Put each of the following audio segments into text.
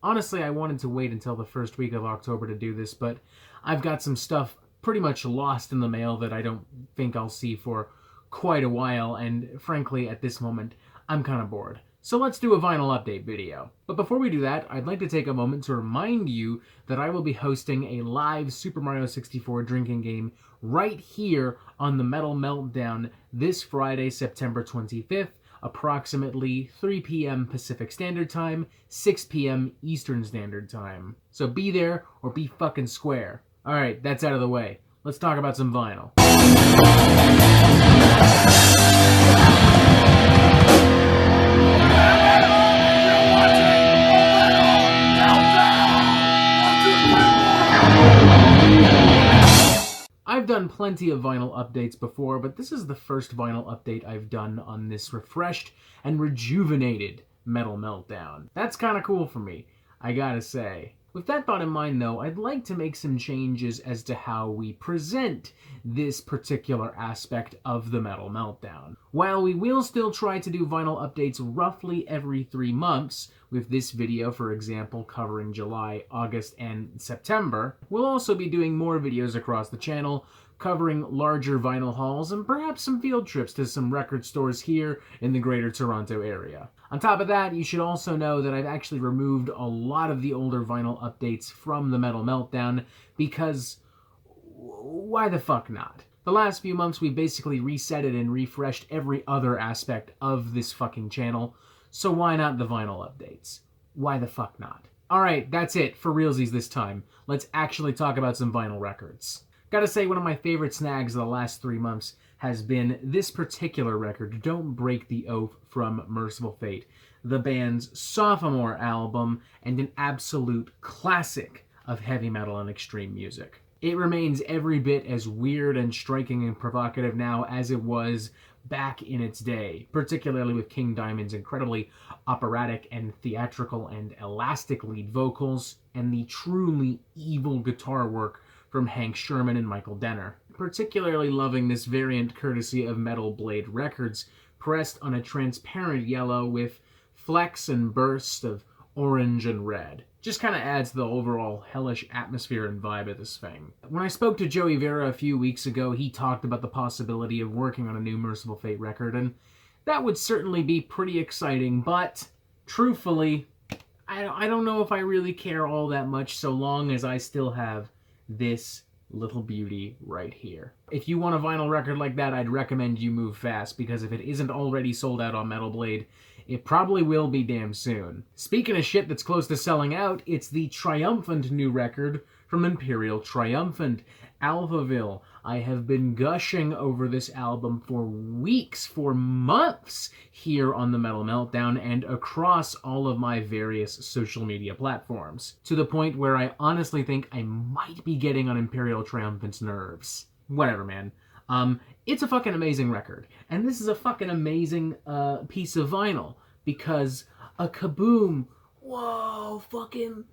Honestly, I wanted to wait until the first week of October to do this, but I've got some stuff pretty much lost in the mail that I don't think I'll see for quite a while, and frankly, at this moment, I'm kind of bored. So let's do a vinyl update video. But before we do that, I'd like to take a moment to remind you that I will be hosting a live Super Mario 64 drinking game right here on the Metal Meltdown this Friday, September 25th, approximately 3 p.m. Pacific Standard Time, 6 p.m. Eastern Standard Time. So be there or be fucking square. Alright, that's out of the way. Let's talk about some vinyl. I've done plenty of vinyl updates before, but this is the first vinyl update I've done on this refreshed and rejuvenated Metal Meltdown. That's kind of cool for me, I gotta say. With that thought in mind, though, I'd like to make some changes as to how we present this particular aspect of the Metal Meltdown. While we will still try to do vinyl updates roughly every 3 months, with this video, for example, covering July, August, and September, we'll also be doing more videos across the channel, covering larger vinyl hauls and perhaps some field trips to some record stores here in the Greater Toronto area. On top of that, you should also know that I've actually removed a lot of the older vinyl updates from the Metal Meltdown because why the fuck not? The last few months we've basically reset it and refreshed every other aspect of this fucking channel, so why not the vinyl updates? Why the fuck not? Alright, that's it for realsies this time. Let's actually talk about some vinyl records. Gotta say, one of my favorite snags of the last 3 months has been this particular record, Don't Break the Oath from Mercyful Fate, the band's sophomore album and an absolute classic of heavy metal and extreme music. It remains every bit as weird and striking and provocative now as it was back in its day, particularly with King Diamond's incredibly operatic and theatrical and elastic lead vocals, and the truly evil guitar work from Hank Sherman and Michael Denner. Particularly loving this variant courtesy of Metal Blade Records, pressed on a transparent yellow with flecks and bursts of orange and red. Just kind of adds to the overall hellish atmosphere and vibe of this thing. When I spoke to Joey Vera a few weeks ago, he talked about the possibility of working on a new Mercyful Fate record, and that would certainly be pretty exciting, but truthfully, I don't know if I really care all that much so long as I still have this little beauty right here. If you want a vinyl record like that, I'd recommend you move fast, because if it isn't already sold out on Metal Blade, it probably will be damn soon. Speaking of shit that's close to selling out, it's the triumphant new record from Imperial Triumphant, Alphaville. I have been gushing over this album for weeks, for months, here on the Metal Meltdown and across all of my various social media platforms, to the point where I honestly think I might be getting on Imperial Triumphant's nerves. Whatever, man. It's a fucking amazing record, and this is a fucking amazing piece of vinyl, because a kaboom, whoa, fucking,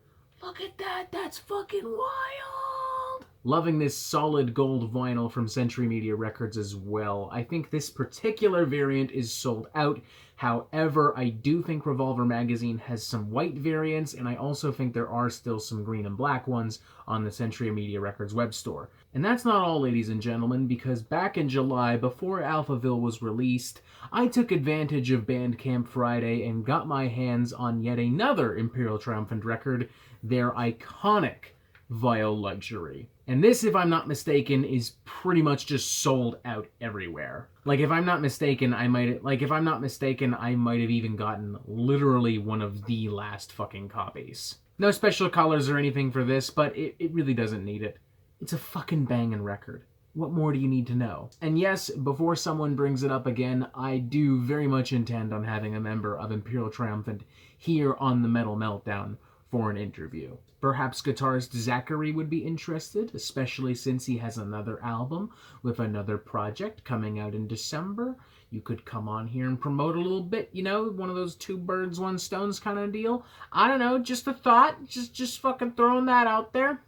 look at that, that's fucking wild! Loving this solid gold vinyl from Century Media Records as well. I think this particular variant is sold out. However, I do think Revolver Magazine has some white variants, and I also think there are still some green and black ones on the Century Media Records web store. And that's not all, ladies and gentlemen, because back in July, before Alphaville was released, I took advantage of Bandcamp Friday and got my hands on yet another Imperial Triumphant record, their iconic Vile Luxury. And this, if I'm not mistaken, is pretty much just sold out everywhere. If I'm not mistaken, I might have even gotten literally one of the last fucking copies. No special colors or anything for this, but it really doesn't need it. It's a fucking bangin' record. What more do you need to know? And yes, before someone brings it up again, I do very much intend on having a member of Imperial Triumphant here on the Metal Meltdown for an interview. Perhaps guitarist Zachary would be interested, especially since he has another album with another project coming out in December. You could come on here and promote a little bit, you know, one of those 2 birds, 1 stones kind of deal. I don't know, just a thought, just fucking throwing that out there.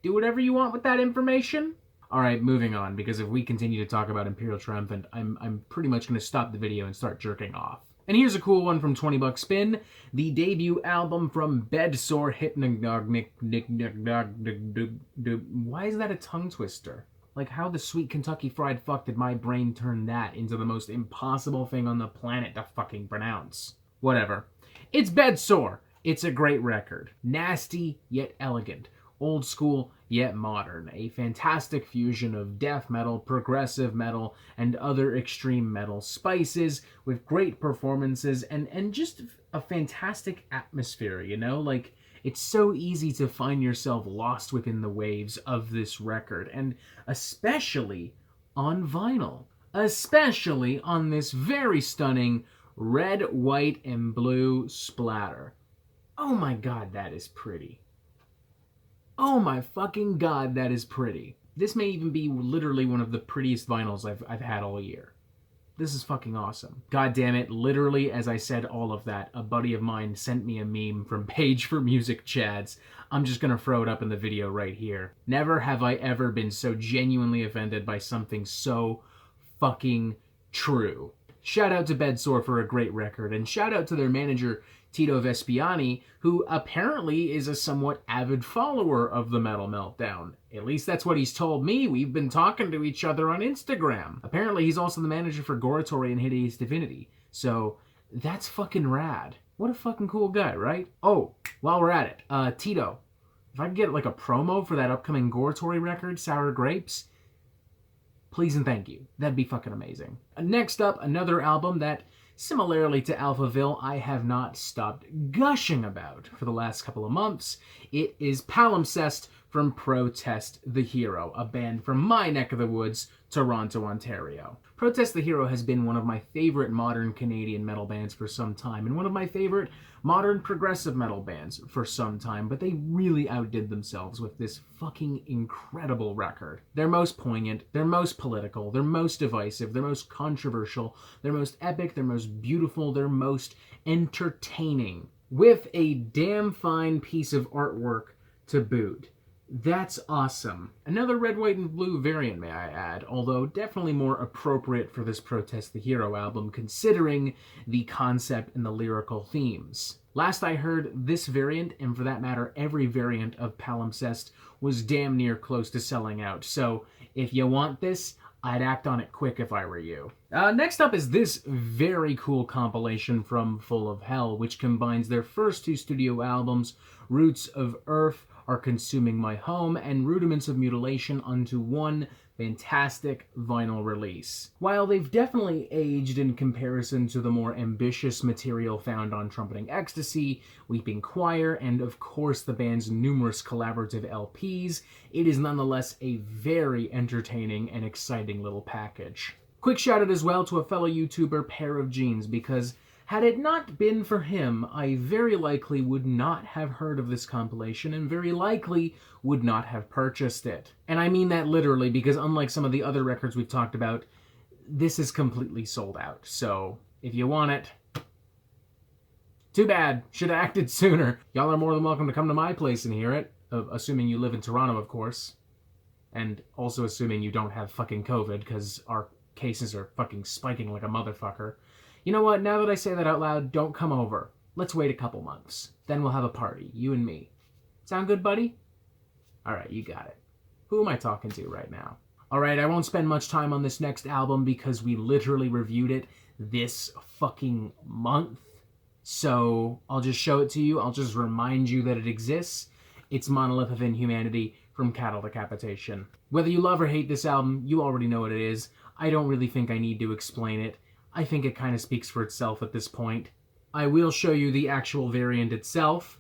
Do whatever you want with that information. Alright, moving on, because if we continue to talk about Imperial Triumphant, I'm pretty much going to stop the video and start jerking off. And here's a cool one from 20 Buck Spin, the debut album from Bedsore Why is that a tongue twister? Like, how the sweet Kentucky Fried Fuck did my brain turn that into the most impossible thing on the planet to fucking pronounce? Whatever. It's Bedsore. It's a great record. Nasty, yet elegant. Old school, yet modern. A fantastic fusion of death metal, progressive metal, and other extreme metal spices with great performances and just a fantastic atmosphere, you know? Like, it's so easy to find yourself lost within the waves of this record, and especially on vinyl. Especially on this very stunning red, white, and blue splatter. Oh my god, that is pretty. Oh my fucking god, that is pretty. This may even be literally one of the prettiest vinyls I've had all year. This is fucking awesome. God damn it, literally as I said all of that, a buddy of mine sent me a meme from Page for Music Chads. I'm just gonna throw it up in the video right here. Never have I ever been so genuinely offended by something so fucking true. Shout out to Bedsore for a great record, and shout out to their manager, Tito Vespiani, who apparently is a somewhat avid follower of the Metal Meltdown. At least that's what he's told me. We've been talking to each other on Instagram. Apparently he's also the manager for Goratory and Hideous Divinity. So, that's fucking rad. What a fucking cool guy, right? Oh, while we're at it, Tito, if I could get like a promo for that upcoming Goratory record, Sour Grapes, please and thank you. That'd be fucking amazing. Next up, another album that, similarly to Alphaville, I have not stopped gushing about for the last couple of months. It is Palimpsest from Protest the Hero, a band from my neck of the woods, Toronto, Ontario. Protest the Hero has been one of my favorite modern Canadian metal bands for some time, and one of my favorite modern progressive metal bands for some time, but they really outdid themselves with this fucking incredible record. They're most poignant, they're most political, they're most divisive, they're most controversial, they're most epic, they're most beautiful, they're most entertaining, with a damn fine piece of artwork to boot. That's awesome. Another red, white, and blue variant, may I add, although definitely more appropriate for this Protest the Hero album, considering the concept and the lyrical themes. Last I heard, this variant, and for that matter, every variant of Palimpsest, was damn near close to selling out, so if you want this, I'd act on it quick if I were you. Next up is this very cool compilation from Full of Hell, which combines their first two studio albums, Roots of Earth, Are Consuming My Home, and Rudiments of Mutilation, onto one fantastic vinyl release. While they've definitely aged in comparison to the more ambitious material found on Trumpeting Ecstasy, Weeping Choir, and of course the band's numerous collaborative LPs, it is nonetheless a very entertaining and exciting little package. Quick shout out as well to a fellow YouTuber, Pair of Jeans, because had it not been for him, I very likely would not have heard of this compilation and very likely would not have purchased it. And I mean that literally, because unlike some of the other records we've talked about, this is completely sold out. So if you want it, too bad. Should have acted sooner. Y'all are more than welcome to come to my place and hear it, assuming you live in Toronto, of course. And also assuming you don't have fucking COVID, because our cases are fucking spiking like a motherfucker. You know what, now that I say that out loud, don't come over. Let's wait a couple months. Then we'll have a party, you and me. Sound good, buddy? Alright, you got it. Who am I talking to right now? Alright, I won't spend much time on this next album because we literally reviewed it this fucking month. So, I'll just show it to you. I'll just remind you that it exists. It's Monolith of Inhumanity from Cattle Decapitation. Whether you love or hate this album, you already know what it is. I don't really think I need to explain it. I think it kind of speaks for itself at this point. I will show you the actual variant itself,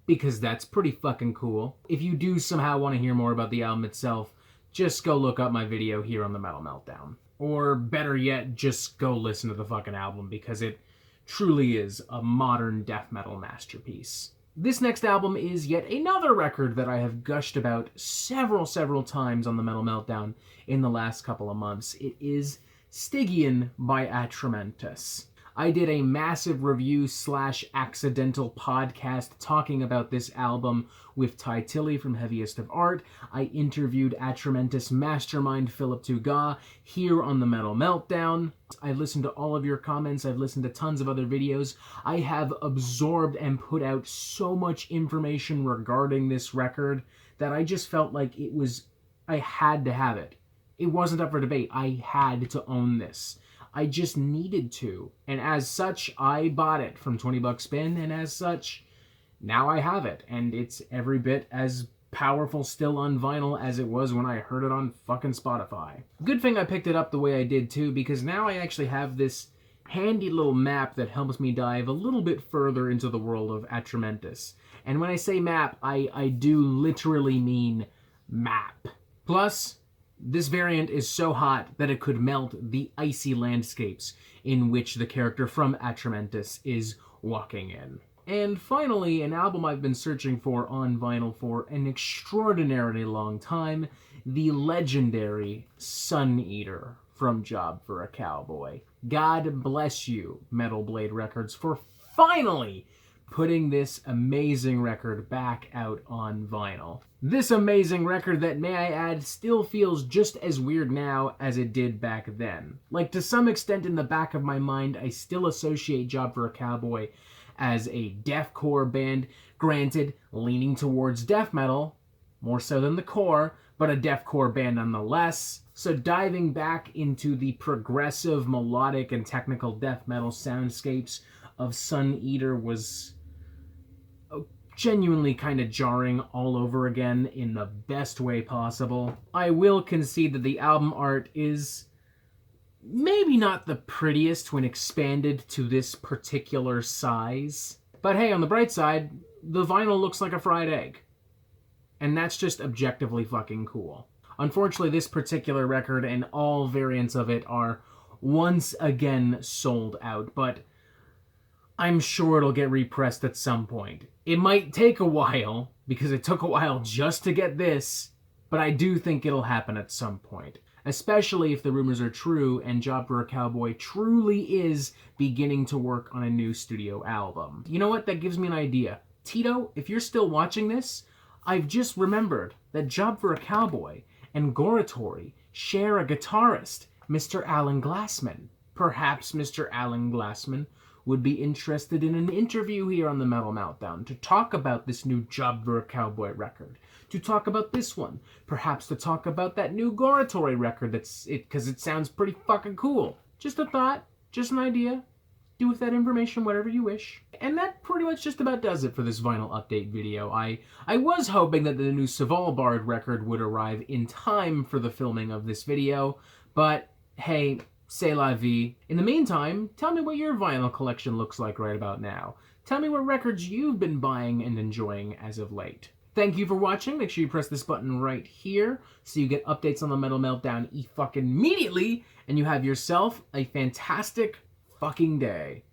because that's pretty fucking cool. If you do somehow want to hear more about the album itself, just go look up my video here on the Metal Meltdown. Or better yet, just go listen to the fucking album, because it truly is a modern death metal masterpiece. This next album is yet another record that I have gushed about several times on the Metal Meltdown in the last couple of months. It is Stigeon by Atramentus. I did a massive review / accidental podcast talking about this album with Ty Tilley from Heaviest of Art. I interviewed Atramentus mastermind Philip Tuga here on the Metal Meltdown. I listened to all of your comments. I've listened to tons of other videos. I have absorbed and put out so much information regarding this record that I just felt like I had to have it. It wasn't up for debate. I had to own this. I just needed to. And as such, I bought it from 20 bucks spin, and as such, now I have it. And it's every bit as powerful still on vinyl as it was when I heard it on fucking Spotify. Good thing I picked it up the way I did too, because now I actually have this handy little map that helps me dive a little bit further into the world of Atramentus. And when I say map, I do literally mean map. Plus, this variant is so hot that it could melt the icy landscapes in which the character from Atramentus is walking in. And finally, an album I've been searching for on vinyl for an extraordinarily long time, the legendary Sun Eater from Job for a Cowboy. God bless you, Metal Blade Records, for finally putting this amazing record back out on vinyl. This amazing record that, may I add, still feels just as weird now as it did back then. Like, to some extent in the back of my mind, I still associate Job for a Cowboy as a deathcore band, granted, leaning towards death metal, more so than the core, but a deathcore band nonetheless. So diving back into the progressive, melodic, and technical death metal soundscapes of Sun Eater was genuinely kind of jarring all over again in the best way possible. I will concede that the album art is maybe not the prettiest when expanded to this particular size. But hey, on the bright side, the vinyl looks like a fried egg. And that's just objectively fucking cool. Unfortunately, this particular record and all variants of it are once again sold out, but I'm sure it'll get repressed at some point. It might take a while, because it took a while just to get this, but I do think it'll happen at some point. Especially if the rumors are true and Job for a Cowboy truly is beginning to work on a new studio album. You know what? That gives me an idea. Tito, if you're still watching this, I've just remembered that Job for a Cowboy and Goratory share a guitarist, Mr. Alan Glassman. Perhaps Mr. Alan Glassman would be interested in an interview here on the Metal Meltdown to talk about this new Job for a Cowboy record, to talk about this one, perhaps to talk about that new Goratory record because it sounds pretty fucking cool. Just a thought, just an idea. Do with that information whatever you wish. And that pretty much just about does it for this vinyl update video. I was hoping that the new Svalbard record would arrive in time for the filming of this video, but hey, c'est la vie. In the meantime, tell me what your vinyl collection looks like right about now. Tell me what records you've been buying and enjoying as of late. Thank you for watching. Make sure you press this button right here so you get updates on the Metal Meltdown fucking immediately, and you have yourself a fantastic fucking day.